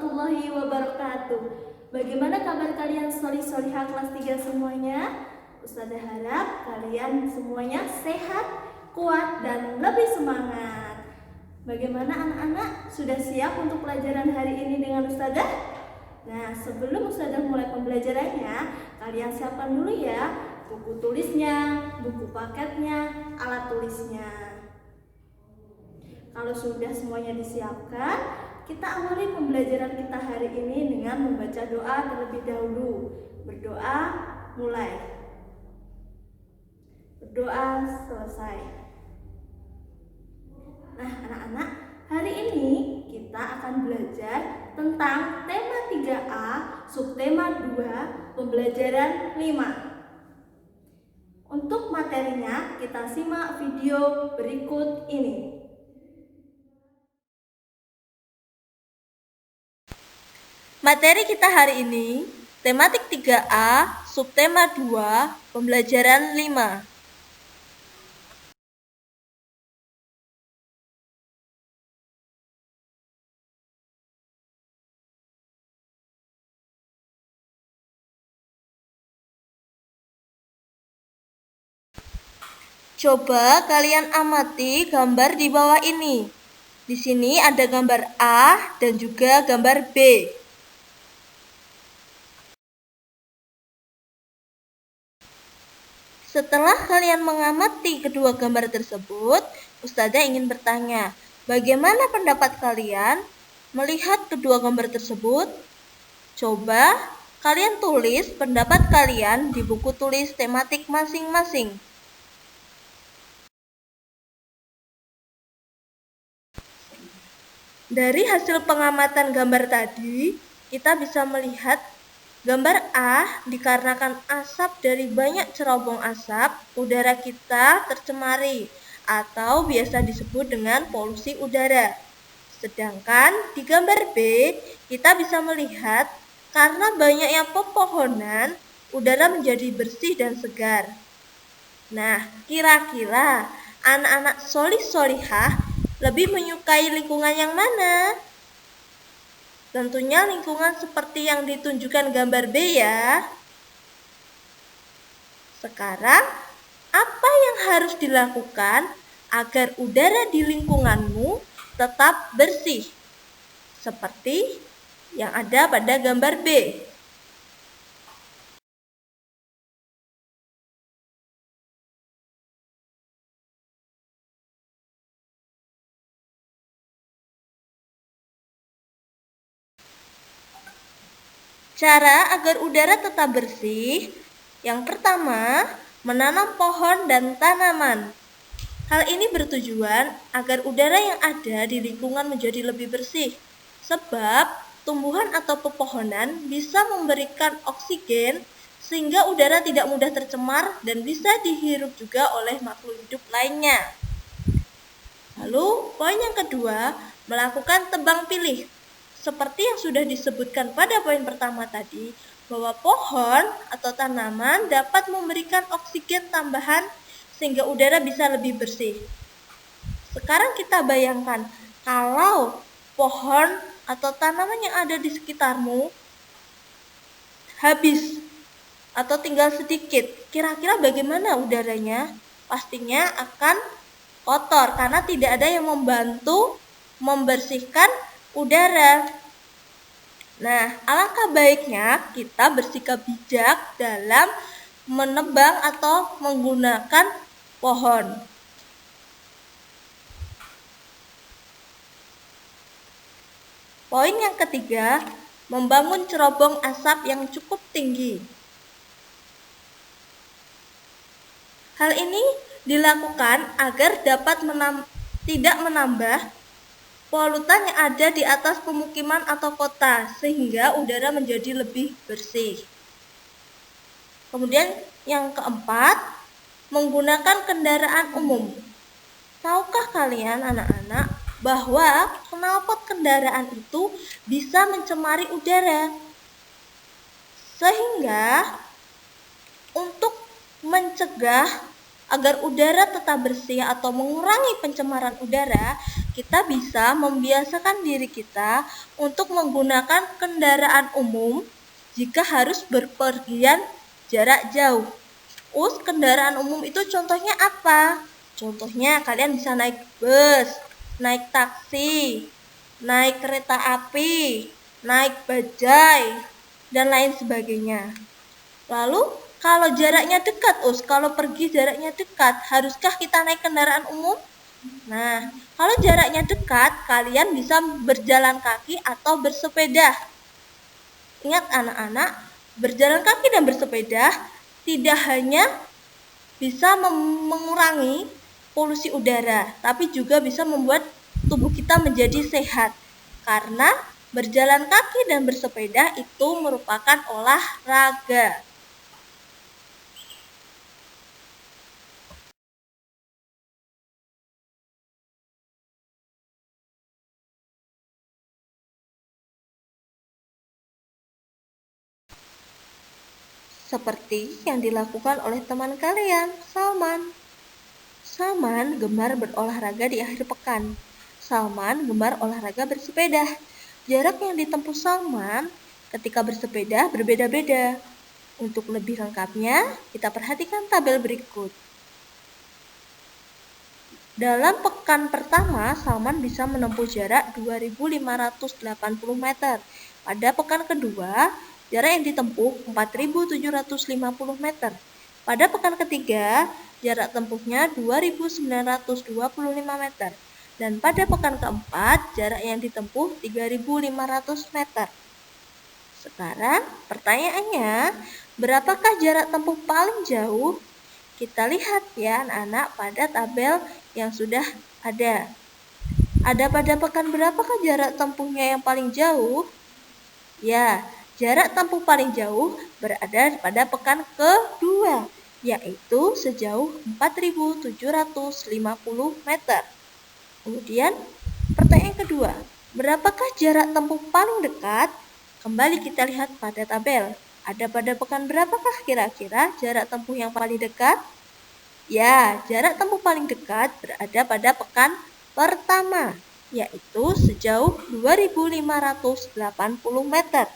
warahmatullahi wabarakatuh. Bagaimana kabar kalian solih-solihah kelas 3 semuanya? Ustazah harap kalian semuanya sehat, kuat, dan lebih semangat. Bagaimana anak-anak? Sudah siap untuk pelajaran hari ini dengan Ustazah? Nah, sebelum Ustazah mulai pembelajarannya, kalian siapkan dulu ya buku tulisnya, buku paketnya, alat tulisnya. Kalau sudah semuanya disiapkan, kita awali pembelajaran kita hari ini dengan membaca doa terlebih dahulu. Berdoa mulai. Berdoa selesai. Nah, anak-anak, hari ini kita akan belajar tentang tema 3A, subtema 2, pembelajaran 5. Untuk materinya, kita simak video berikut ini. Materi kita hari ini, tematik 3A, subtema 2, pembelajaran 5. Coba kalian amati gambar di bawah ini. Di sini ada gambar A dan juga gambar B. Setelah kalian mengamati kedua gambar tersebut, Ustazah ingin bertanya, bagaimana pendapat kalian melihat kedua gambar tersebut? Coba kalian tulis pendapat kalian di buku tulis tematik masing-masing. Dari hasil pengamatan gambar tadi, kita bisa melihat gambar A dikarenakan asap dari banyak cerobong asap, udara kita tercemari atau biasa disebut dengan polusi udara. Sedangkan di gambar B, kita bisa melihat karena banyaknya pepohonan, udara menjadi bersih dan segar. Nah, kira-kira anak-anak solih-solihah lebih menyukai lingkungan yang mana? Tentunya lingkungan seperti yang ditunjukkan gambar B ya. Sekarang, apa yang harus dilakukan agar udara di lingkunganmu tetap bersih? Seperti yang ada pada gambar B. Cara agar udara tetap bersih, yang pertama, menanam pohon dan tanaman. Hal ini bertujuan agar udara yang ada di lingkungan menjadi lebih bersih, sebab tumbuhan atau pepohonan bisa memberikan oksigen sehingga udara tidak mudah tercemar dan bisa dihirup juga oleh makhluk hidup lainnya. Lalu, poin yang kedua, melakukan tebang pilih. Seperti yang sudah disebutkan pada poin pertama tadi, bahwa pohon atau tanaman dapat memberikan oksigen tambahan sehingga udara bisa lebih bersih. Sekarang kita bayangkan, kalau pohon atau tanaman yang ada di sekitarmu habis atau tinggal sedikit, kira-kira bagaimana udaranya? Pastinya akan kotor karena tidak ada yang membantu membersihkan udara. Nah, alangkah baiknya kita bersikap bijak dalam menebang atau menggunakan pohon. Poin yang ketiga, membangun cerobong asap yang cukup tinggi. Hal ini dilakukan agar dapat tidak menambah polutan yang ada di atas pemukiman atau kota, sehingga udara menjadi lebih bersih. Kemudian yang keempat, menggunakan kendaraan umum. Tahukah kalian anak-anak bahwa knalpot kendaraan itu bisa mencemari udara? Sehingga untuk mencegah Agar udara tetap bersih atau mengurangi pencemaran udara, kita bisa membiasakan diri kita untuk menggunakan kendaraan umum jika harus berpergian jarak jauh. Kendaraan umum itu contohnya apa? Contohnya kalian bisa naik bus, naik taksi, naik kereta api, naik bajai, dan lain sebagainya. Lalu kalau jaraknya dekat, kalau pergi jaraknya dekat, haruskah kita naik kendaraan umum? Nah, kalau jaraknya dekat, kalian bisa berjalan kaki atau bersepeda. Ingat anak-anak, berjalan kaki dan bersepeda tidak hanya bisa mengurangi polusi udara, tapi juga bisa membuat tubuh kita menjadi sehat. Karena berjalan kaki dan bersepeda itu merupakan olahraga. Seperti yang dilakukan oleh teman kalian, Salman. Salman gemar berolahraga di akhir pekan. Salman gemar olahraga bersepeda. Jarak yang ditempuh Salman ketika bersepeda berbeda-beda. Untuk lebih lengkapnya, kita perhatikan tabel berikut. Dalam pekan pertama, Salman bisa menempuh jarak 2.580 meter. Pada pekan kedua, jarak yang ditempuh 4.750 meter. Pada pekan ketiga, jarak tempuhnya 2.925 meter. Dan pada pekan keempat, jarak yang ditempuh 3.500 meter. Sekarang pertanyaannya, berapakah jarak tempuh paling jauh? Kita lihat ya anak-anak pada tabel yang sudah ada. Ada pada pekan berapakah jarak tempuhnya yang paling jauh? Ya, jarak tempuh paling jauh berada pada pekan kedua, yaitu sejauh 4.750 meter. Kemudian pertanyaan kedua, berapakah jarak tempuh paling dekat? Kembali kita lihat pada tabel. Ada pada pekan berapakah kira-kira jarak tempuh yang paling dekat? Ya, jarak tempuh paling dekat berada pada pekan pertama, yaitu sejauh 2.580 meter.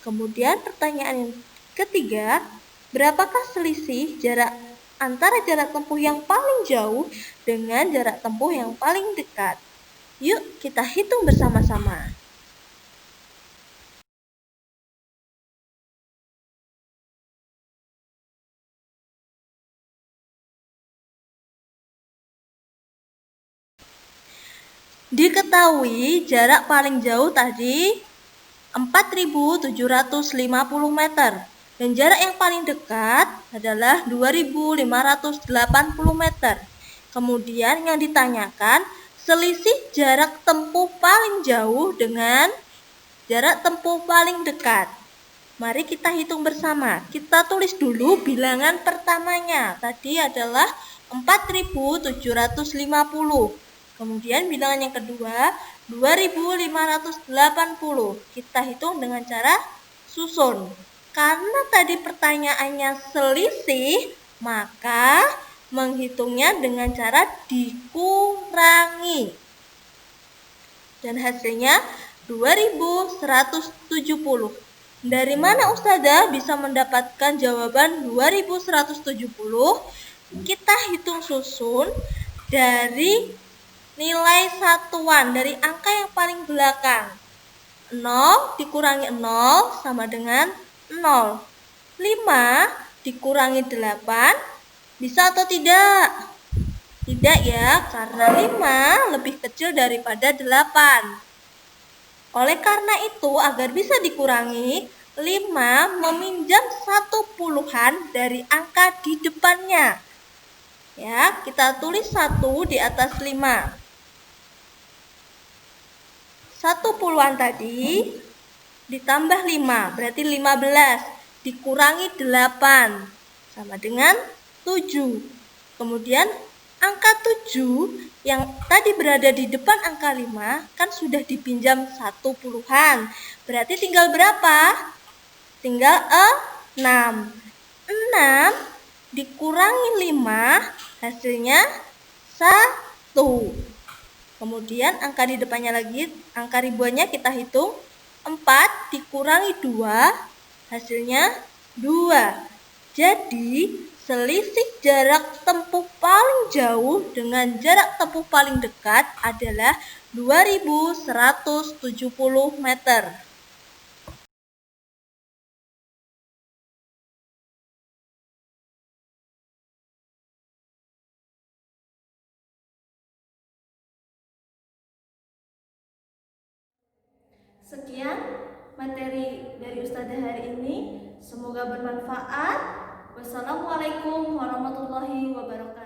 Kemudian pertanyaan yang ketiga, berapakah selisih jarak antara jarak tempuh yang paling jauh dengan jarak tempuh yang paling dekat? Yuk kita hitung bersama-sama. Diketahui jarak paling jauh tadi 4.750 meter dan jarak yang paling dekat adalah 2.580 meter. Kemudian yang ditanyakan selisih jarak tempuh paling jauh dengan jarak tempuh paling dekat. Mari kita hitung bersama. Kita tulis dulu bilangan pertamanya. Tadi adalah 4.750. Kemudian bilangan yang kedua 2.580. Kita hitung dengan cara susun. Karena tadi pertanyaannya selisih, maka menghitungnya dengan cara dikurangi. Dan hasilnya 2.170. Dari mana Ustazah bisa mendapatkan jawaban 2.170? Kita hitung susun dari nilai satuan, dari angka yang paling belakang. 0 dikurangi 0 sama dengan 0. 5 dikurangi 8 bisa atau tidak? Tidak ya, karena 5 lebih kecil daripada 8. Oleh karena itu, agar bisa dikurangi, 5 meminjam 1 puluhan dari angka di depannya. Ya, kita tulis 1 di atas 5. 1 puluhan tadi ditambah 5, berarti 15. Dikurangi 8, sama dengan 7. Kemudian angka 7 yang tadi berada di depan angka 5 kan sudah dipinjam 1 puluhan. Berarti tinggal berapa? Tinggal 6. 6 dikurangi 5, hasilnya 1. Kemudian angka di depannya lagi, angka ribuannya kita hitung. 4 dikurangi 2, hasilnya 2. Jadi, selisih jarak tempuh paling jauh dengan jarak tempuh paling dekat adalah 2170 meter. Sekian materi dari Ustazah hari ini. Semoga bermanfaat. Wassalamualaikum warahmatullahi wabarakatuh.